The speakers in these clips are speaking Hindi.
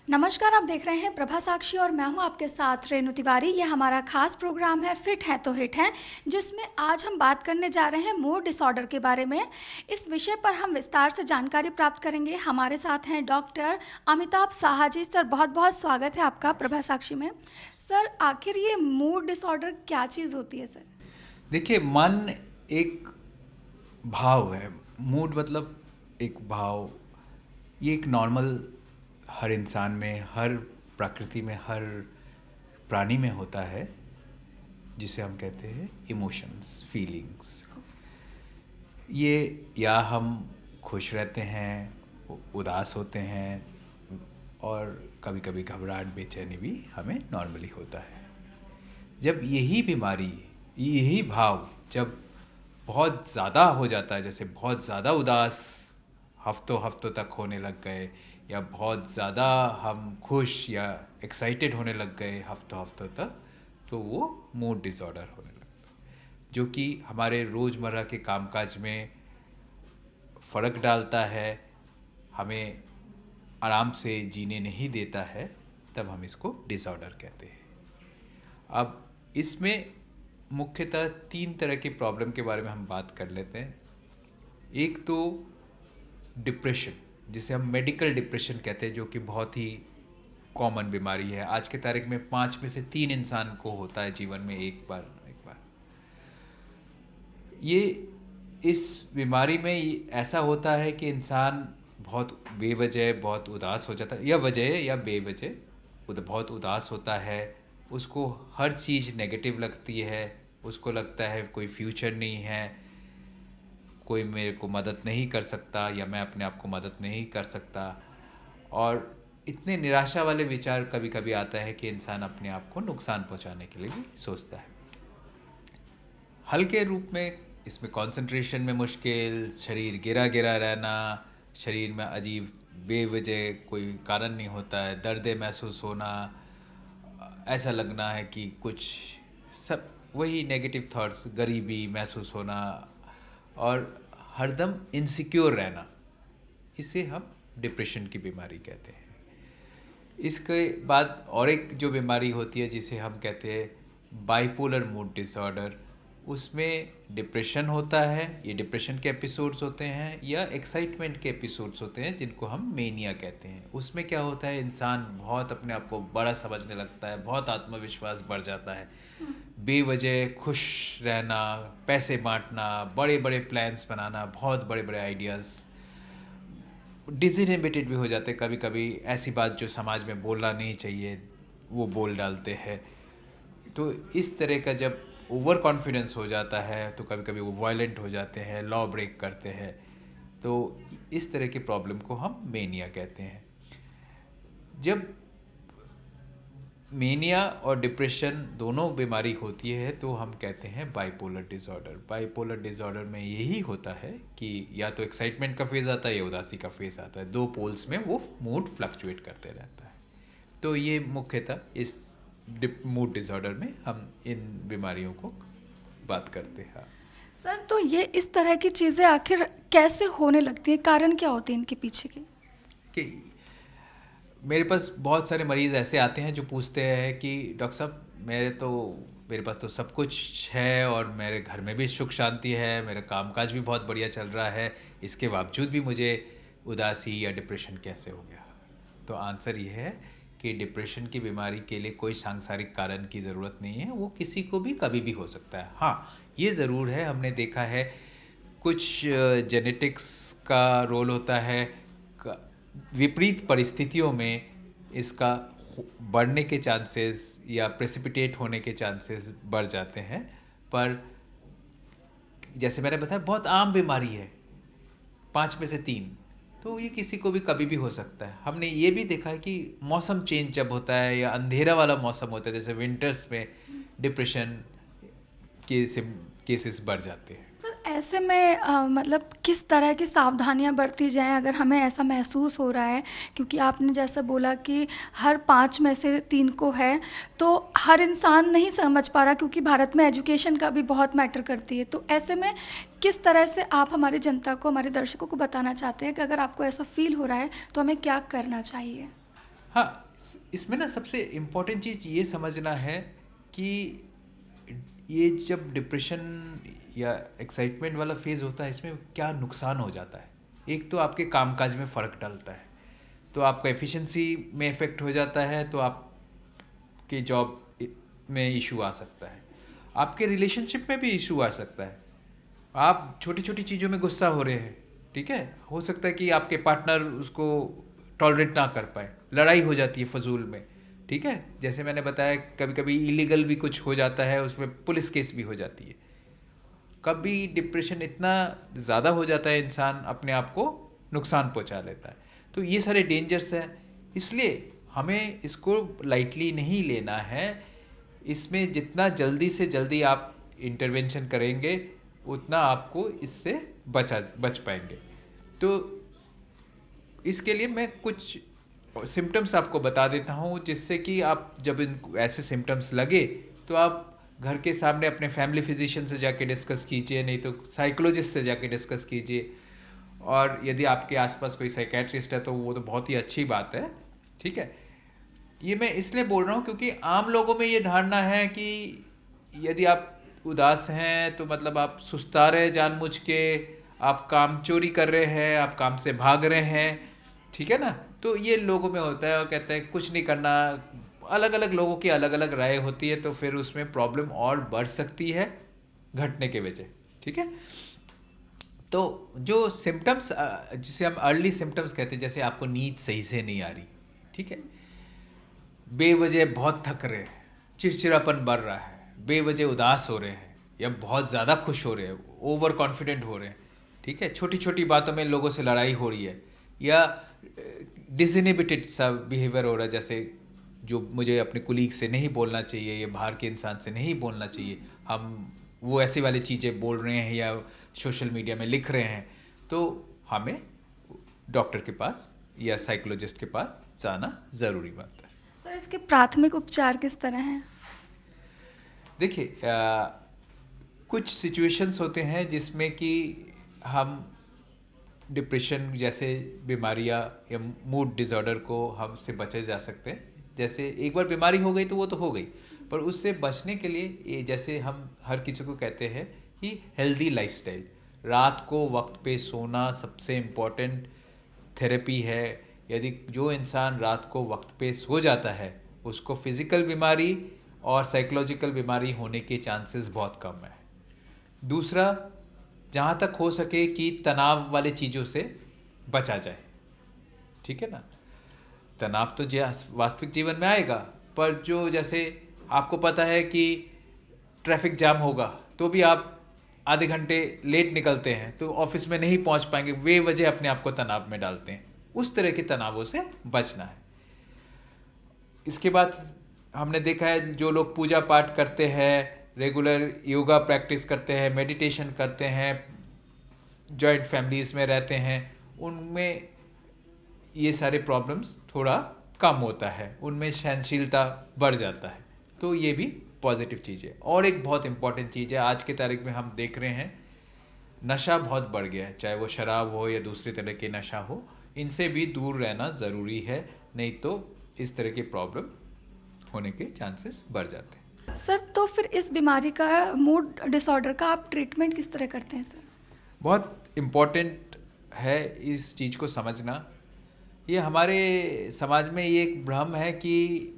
नमस्कार, आप देख रहे हैं प्रभा साक्षी और मैं हूं आपके साथ रेणु तिवारी। ये हमारा खास प्रोग्राम है फिट है तो हिट है, जिसमें आज हम बात करने जा रहे हैं मूड डिसऑर्डर के बारे में। इस विषय पर हम विस्तार से जानकारी प्राप्त करेंगे। हमारे साथ हैं डॉक्टर अमिताभ साहा जी। सर, बहुत बहुत स्वागत है आपका प्रभा साक्षी में। सर, आखिर ये मूड डिसऑर्डर क्या चीज़ होती है सर? देखिए, मन एक भाव है। मूड मतलब एक भाव। ये एक नॉर्मल हर इंसान में, हर प्रकृति में, हर प्राणी में होता है, जिसे हम कहते हैं इमोशंस, फीलिंग्स। ये या हम खुश रहते हैं, उदास होते हैं, और कभी कभी घबराहट, बेचैनी भी हमें नॉर्मली होता है। जब यही बीमारी, यही भाव जब बहुत ज़्यादा हो जाता है, जैसे बहुत ज़्यादा उदास हफ्तों हफ्तों तक होने लग गए, या बहुत ज़्यादा हम खुश या एक्साइटेड होने लग गए हफ्तों हफ्तों तक, तो वो मूड डिसऑर्डर होने लगता है, जो कि हमारे रोज़मर्रा के कामकाज में फ़र्क डालता है, हमें आराम से जीने नहीं देता है। तब हम इसको डिसऑर्डर कहते हैं। अब इसमें मुख्यतः 3 तरह के प्रॉब्लम के बारे में हम बात कर लेते हैं। एक तो डिप्रेशन, जिसे हम मेडिकल डिप्रेशन कहते हैं, जो कि बहुत ही कॉमन बीमारी है। आज के तारीख में 5 में से 3 इंसान को होता है जीवन में एक बार। ये इस बीमारी में ऐसा होता है कि इंसान बहुत बेवजह बहुत उदास हो जाता है, या वजह या बेवजह बहुत उदास होता है। उसको हर चीज़ नेगेटिव लगती है। उसको लगता है कोई फ्यूचर नहीं है, कोई मेरे को मदद नहीं कर सकता, या मैं अपने आप को मदद नहीं कर सकता। और इतने निराशा वाले विचार कभी कभी आता है कि इंसान अपने आप को नुकसान पहुंचाने के लिए भी सोचता है। हल्के रूप में इसमें कंसंट्रेशन में मुश्किल, शरीर गिरा गिरा रहना, शरीर में अजीब बेवजह कोई कारण नहीं होता है दर्द महसूस होना, ऐसा लगना है कि कुछ सब वही नेगेटिव थॉट्स, गरीबी महसूस होना, और हरदम इनसिक्योर रहना, इसे हम डिप्रेशन की बीमारी कहते हैं। इसके बाद और एक जो बीमारी होती है, जिसे हम कहते हैं बाइपोलर मूड डिसऑर्डर। उसमें डिप्रेशन होता है, ये डिप्रेशन के एपिसोड्स होते हैं या एक्साइटमेंट के एपिसोड्स होते हैं, जिनको हम मेनिया कहते हैं। उसमें क्या होता है, इंसान बहुत अपने आप को बड़ा समझने लगता है, बहुत आत्मविश्वास बढ़ जाता है, बेवजह खुश रहना, पैसे बांटना, बड़े बड़े प्लान्स बनाना, बहुत बड़े बड़े आइडियाज़, डिसइनहिबिटेड भी हो जाते हैं। कभी कभी ऐसी बात जो समाज में बोलना नहीं चाहिए वो बोल डालते हैं। तो इस तरह का जब ओवर कॉन्फिडेंस हो जाता है, तो कभी कभी वो वायलेंट हो जाते हैं, लॉ ब्रेक करते हैं। तो इस तरह की प्रॉब्लम को हम मेनिया कहते हैं। जब मेनिया और डिप्रेशन दोनों बीमारी होती है, तो हम कहते हैं बाइपोलर डिसऑर्डर। बाइपोलर डिसऑर्डर में यही होता है कि या तो एक्साइटमेंट का फेज़ आता है या उदासी का फेज़ आता है, 2 पोल्स में वो मूड फ्लक्चुएट करते रहता है। तो ये मुख्यतः इस मूड डिसऑर्डर में हम इन बीमारियों को बात करते हैं। सर, तो ये इस तरह की चीज़ें आखिर कैसे होने लगती हैं? कारण क्या होते हैं इनके पीछे के? कि मेरे पास बहुत सारे मरीज़ ऐसे आते हैं जो पूछते हैं कि डॉक्टर साहब, मेरे पास तो सब कुछ है, और मेरे घर में भी सुख शांति है, मेरा कामकाज भी बहुत बढ़िया चल रहा है, इसके बावजूद भी मुझे उदासी या डिप्रेशन कैसे हो गया। तो आंसर ये है कि डिप्रेशन की बीमारी के लिए कोई सांसारिक कारण की ज़रूरत नहीं है, वो किसी को भी कभी भी हो सकता है। हाँ, ये ज़रूर है, हमने देखा है कुछ जेनेटिक्स का रोल होता है। विपरीत परिस्थितियों में इसका बढ़ने के चांसेस या प्रेसिपिटेट होने के चांसेस बढ़ जाते हैं। पर जैसे मैंने बताया, बहुत आम बीमारी है, 5 में से 3, तो ये किसी को भी कभी भी हो सकता है। हमने ये भी देखा है कि मौसम चेंज जब होता है या अंधेरा वाला मौसम होता है, जैसे विंटर्स में डिप्रेशन के केसेस बढ़ जाते हैं। सर, ऐसे में मतलब किस तरह की सावधानियां बरती जाएं अगर हमें ऐसा महसूस हो रहा है? क्योंकि आपने जैसा बोला कि हर 5 में से 3 को है, तो हर इंसान नहीं समझ पा रहा, क्योंकि भारत में एजुकेशन का भी बहुत मैटर करती है। तो ऐसे में किस तरह से आप हमारी जनता को, हमारे दर्शकों को बताना चाहते हैं कि अगर आपको ऐसा फील हो रहा है तो हमें क्या करना चाहिए? हाँ, इसमें ना सबसे इम्पोर्टेंट चीज़ ये समझना है कि ये जब डिप्रेशन या एक्साइटमेंट वाला फेज़ होता है, इसमें क्या नुकसान हो जाता है। एक तो आपके कामकाज में फ़र्क डालता है, तो आपका एफिशिएंसी में इफ़ेक्ट हो जाता है, तो आपके जॉब में इशू आ सकता है, आपके रिलेशनशिप में भी इशू आ सकता है। आप छोटी छोटी चीज़ों में गुस्सा हो रहे हैं, ठीक है, हो सकता है कि आपके पार्टनर उसको टॉलरेट ना कर पाए, लड़ाई हो जाती है फजूल में, ठीक है। जैसे मैंने बताया, कभी कभी इलीगल भी कुछ हो जाता है, उसमें पुलिस केस भी हो जाती है। कभी डिप्रेशन इतना ज़्यादा हो जाता है, इंसान अपने आप को नुकसान पहुंचा लेता है। तो ये सारे डेंजर्स हैं, इसलिए हमें इसको लाइटली नहीं लेना है। इसमें जितना जल्दी से जल्दी आप इंटरवेंशन करेंगे, उतना आपको इससे बच पाएंगे। तो इसके लिए मैं कुछ सिम्टम्स आपको बता देता हूँ, जिससे कि आप जब इन ऐसे सिम्टम्स लगे तो आप घर के सामने अपने फैमिली फिजिशियन से जाके डिस्कस कीजिए, नहीं तो साइकोलॉजिस्ट से जाके डिस्कस कीजिए। और यदि आपके आसपास कोई साइकेट्रिस्ट है तो वो तो बहुत ही अच्छी बात है, ठीक है। ये मैं इसलिए बोल रहा हूँ क्योंकि आम लोगों में ये धारणा है कि यदि आप उदास हैं तो मतलब आप सुस्ता रहे जानबूझ के, आप काम चोरी कर रहे हैं, आप काम से भाग रहे हैं, ठीक है ना। तो ये लोगों में होता है, और कहते हैं कुछ नहीं करना। अलग अलग लोगों की अलग अलग राय होती है, तो फिर उसमें प्रॉब्लम और बढ़ सकती है घटने के वजह, ठीक है। तो जो सिम्टम्स जिसे हम अर्ली सिम्टम्स कहते हैं, जैसे आपको नींद सही से नहीं आ रही, ठीक है, बेवजह बहुत थक रहे हैं, चिड़चिड़ापन बढ़ रहा है, बेवजह उदास हो रहे हैं, या बहुत ज़्यादा खुश हो रहे हैं, ओवर कॉन्फिडेंट हो रहे हैं, ठीक है, छोटी छोटी बातों में लोगों से लड़ाई हो रही है, या डिसइनहिबिटेड सा बिहेवियर हो रहा है, जैसे जो मुझे अपने कुलीग से नहीं बोलना चाहिए या बाहर के इंसान से नहीं बोलना चाहिए, हम वो ऐसी वाली चीज़ें बोल रहे हैं या सोशल मीडिया में लिख रहे हैं, तो हमें डॉक्टर के पास या साइकोलॉजिस्ट के पास जाना ज़रूरी बात है। सर, इसके प्राथमिक उपचार किस तरह हैं? देखिए, कुछ सिचुएशंस होते हैं जिसमें कि हम डिप्रेशन जैसे बीमारियां या मूड डिसऑर्डर को हमसे बचे जा सकते हैं। जैसे एक बार बीमारी हो गई तो वो तो हो गई, पर उससे बचने के लिए ये, जैसे हम हर किसी को कहते हैं कि हेल्दी लाइफस्टाइल, रात को वक्त पे सोना सबसे इम्पोर्टेंट थेरेपी है। यदि जो इंसान रात को वक्त पे सो जाता है, उसको फिज़िकल बीमारी और साइकोलॉजिकल बीमारी होने के चांसेस बहुत कम है। दूसरा, जहाँ तक हो सके कि तनाव वाले चीज़ों से बचा जाए, ठीक है ना। तनाव तो वास्तविक जीवन में आएगा, पर जो जैसे आपको पता है कि ट्रैफिक जाम होगा तो भी आप आधे घंटे लेट निकलते हैं, तो ऑफिस में नहीं पहुंच पाएंगे, वे वजह अपने आप को तनाव में डालते हैं। उस तरह के तनावों से बचना है। इसके बाद हमने देखा है, जो लोग पूजा पाठ करते हैं, रेगुलर योगा प्रैक्टिस करते हैं, मेडिटेशन करते हैं, जॉइंट फैमिलीज़ में रहते हैं, उनमें ये सारे प्रॉब्लम्स थोड़ा कम होता है, उनमें सहनशीलता बढ़ जाता है। तो ये भी पॉजिटिव चीज़ है। और एक बहुत इम्पॉर्टेंट चीज़ है, आज के तारीख में हम देख रहे हैं नशा बहुत बढ़ गया है, चाहे वो शराब हो या दूसरे तरह के नशा हो, इनसे भी दूर रहना ज़रूरी है, नहीं तो इस तरह की प्रॉब्लम होने के चांसेस बढ़ जाते हैं। सर, तो फिर इस बीमारी का, मूड डिसऑर्डर का, आप ट्रीटमेंट किस तरह करते हैं सर? बहुत इम्पॉर्टेंट है इस चीज़ को समझना। ये हमारे समाज में ये एक भ्रम है कि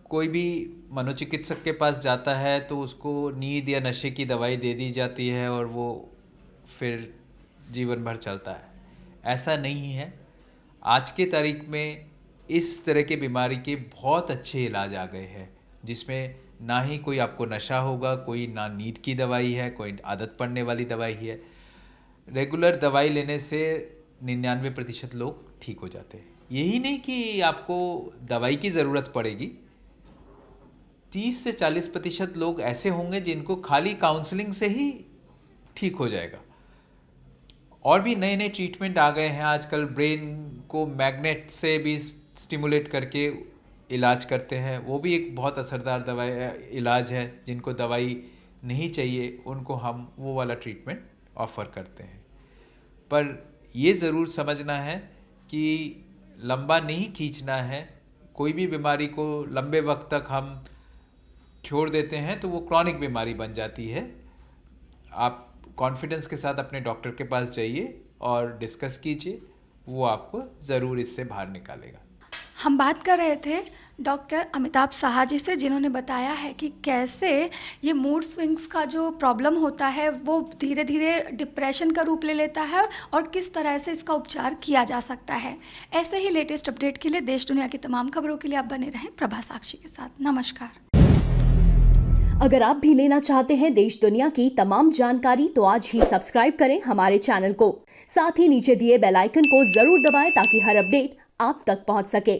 कोई भी मनोचिकित्सक के पास जाता है तो उसको नींद या नशे की दवाई दे दी जाती है और वो फिर जीवन भर चलता है। ऐसा नहीं है। आज के तारीख में इस तरह की बीमारी के बहुत अच्छे इलाज आ गए हैं, जिसमें ना ही कोई आपको नशा होगा, कोई ना नींद की दवाई है, कोई आदत पड़ने वाली दवाई है। रेगुलर दवाई लेने से 99% लोग ठीक हो जाते हैं। यही नहीं कि आपको दवाई की ज़रूरत पड़ेगी, 30 से 40% लोग ऐसे होंगे जिनको खाली काउंसलिंग से ही ठीक हो जाएगा। और भी नए नए ट्रीटमेंट आ गए हैं आजकल, ब्रेन को मैग्नेट से भी स्टिमुलेट करके इलाज करते हैं, वो भी एक बहुत असरदार दवाई इलाज है। जिनको दवाई नहीं चाहिए उनको हम वो वाला ट्रीटमेंट ऑफ़र करते हैं। पर ये ज़रूर समझना है कि लंबा नहीं खींचना है। कोई भी बीमारी को लंबे वक्त तक हम छोड़ देते हैं तो वो क्रॉनिक बीमारी बन जाती है। आप कॉन्फिडेंस के साथ अपने डॉक्टर के पास जाइए और डिस्कस कीजिए, वो आपको ज़रूर इससे बाहर निकालेगा। हम बात कर रहे थे डॉक्टर अमिताभ साहा जी से, जिन्होंने बताया है कि कैसे ये मूड स्विंग्स का जो प्रॉब्लम होता है वो धीरे धीरे डिप्रेशन का रूप ले लेता है और किस तरह से इसका उपचार किया जा सकता है। ऐसे ही लेटेस्ट अपडेट के लिए देश दुनिया की तमाम खबरों के लिए आप बने रहें प्रभा साक्षी के साथ। नमस्कार। अगर आप भी लेना चाहते हैं देश दुनिया की तमाम जानकारी तो आज ही सब्सक्राइब करें हमारे चैनल को। साथ ही नीचे दिए बेल आइकन को जरूर दबाएं ताकि हर अपडेट आप तक पहुंच सके।